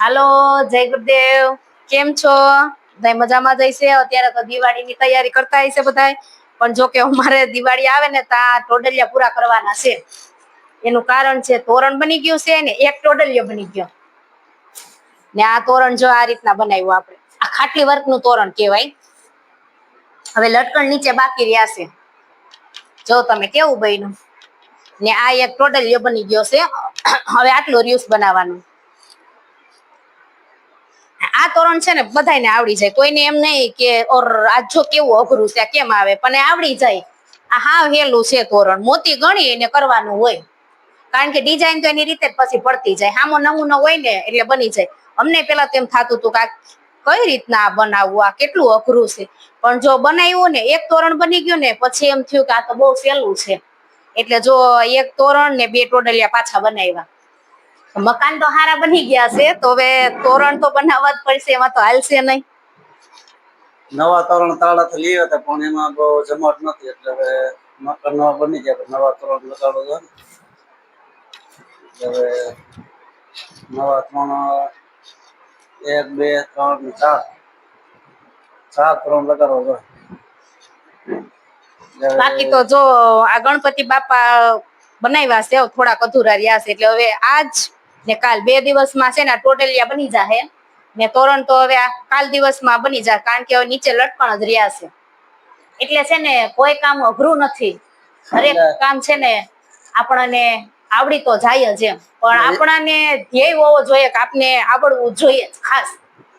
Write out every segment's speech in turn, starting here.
હાલો, જય ગુરુદેવ. કેમ છો? બધા મજામાં જઈશે. અત્યારે તો દિવાળીની તૈયારી કરતા હશે બધા. પણ જો કે અમારે દિવાળી આવે ને ત્યાં ટોડલિયા પૂરા કરવાના છે. એનું કારણ છે તોરણ બની ગયું છે ને એક ટોડલિયો બની ગયો. ને આ તોરણ જો આ રીતના બનાવ્યું આપણે. આ ખાટલી વર્કનું તોરણ કહેવાય. હવે લટકણ નીચે બાકી રહ્યા છે. જો તમે કેવું બન્યું. ને આ એક ટોડલિયો બની ગયો છે. હવે આટલું રહ્યું બનાવવાનું. આ તોરણ છે ને બધાને આવડી જાય. કોઈને એમ નહીં કે ઓર આજ જો કેવું અઘરું છે કેમ આવે, પણ આવડી જાય. આ હાવ હેલું છે તોરણ. મોતી ગણી એને કરવાનું હોય. કારણ કે ડિઝાઇન તો એની રીતે જ પછી પડતી જાય. સામો નમૂનો હોય ને એટલે બની જાય. અમને પેલા તેમ થતું હતું કે કઈ રીતના આ બનાવવું, આ કેટલું અઘરું છે. પણ જો બનાવ્યું ને એક તોરણ બની ગયું ને પછી એમ થયું કે આ તો બહુ સહેલું છે. એટલે જો એક તોરણ ને 2 ટોડલિયા પાછા બનાવ્યા. મકાન તો હારા બની ગયા છે, તો હવે તોરણ તો બનાવવા જ પડશે, એમાં તો હાલશે નહીં. નવા તોરણ તાળા તો લઈ હતા પણ એમાં બહુ જમાટ નથી, એટલે હવે મકાન નવા બની ગયા નવા તોરણ લગાડો છો. હવે નવા તોરણ 1 2 3 4 તોરણ લગાડો છો. બાકી તો જો આ ગણપતિ બાપા બનાવ્યા છે, થોડાક અધૂરા રહ્યા છે. એટલે હવે આજ ને કાલ 2 દિવસમાં છે ને ટોટલિયા બની જાહે. ને તોરણ તો હવે કાલ દિવસમાં બની જાય, કારણ કે હવે નીચે લટકણ જ રહ્યા છે. એટલે છે ને કોઈ કામ અઘરું નથી. હરેક કામ છે ને આપણને આવડી તો જાય જ એમ, પણ આપણને ધ્યેય હોવો જોઈએ કે આપને આવડવું જોઈએ ખાસ.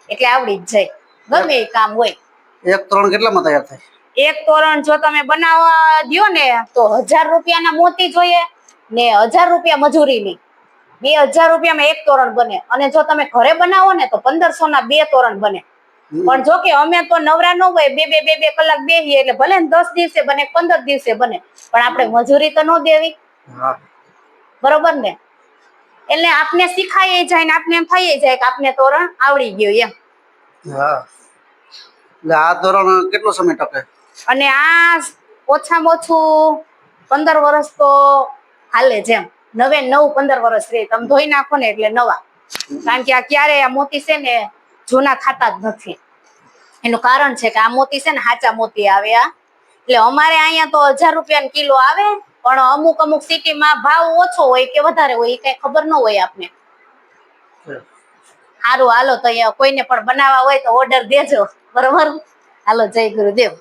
એટલે આવડી જ જાય ગમે એ કામ હોય. એક તોરણ કેટલામાં તૈયાર થાય? એક તોરણ જો તમે બનાવવા દો ને તો 1000 રૂપિયાના મોતી જોઈએ ને 1000 રૂપિયા મજૂરીની. 2000 રૂપિયામાં એક તોરણ બને. અને જો તમે ઘરે બનાવો ને તો 1500 ના 2 તોરણ બને. પણ જો કે અમે તો નવરા ન હોય, બે કલાક બેહીએ એટલે ભલે 10 દિવસે બને 15 દિવસે બને, પણ આપણે મજૂરી તો ન દેવી. બરોબર ને? એટલે આપને શીખાય જાય ને આપને એમ થઈ જાય કે આપને તોરણ આવડી ગયું એમ. હા, એટલે આ તોરણ કેટલો સમય ટકે? અને આ ઓછામાં ઓછું 15 વર્ષ તો હાલે જેમ. 9 15 વર્ષ રહે. તમે ધોઈ નાખો ને એટલે નવા. કારણ કે આ ક્યારે આ મોતી છે ને જૂના થતા જ નથી. એનું કારણ છે કે આ મોતી છે ને સાચા મોતી આવે. આ એટલે અમારે અહીંયા તો 1000 રૂપિયા કિલો આવે, પણ અમુક સિટીમાં ભાવ ઓછો હોય કે વધારે હોય એ કઈ ખબર ન હોય આપને. સારું, હાલો તો કોઈને પણ બનાવવા હોય તો ઓર્ડર દેજો. બરોબર? હાલો, જય ગુરુદેવ.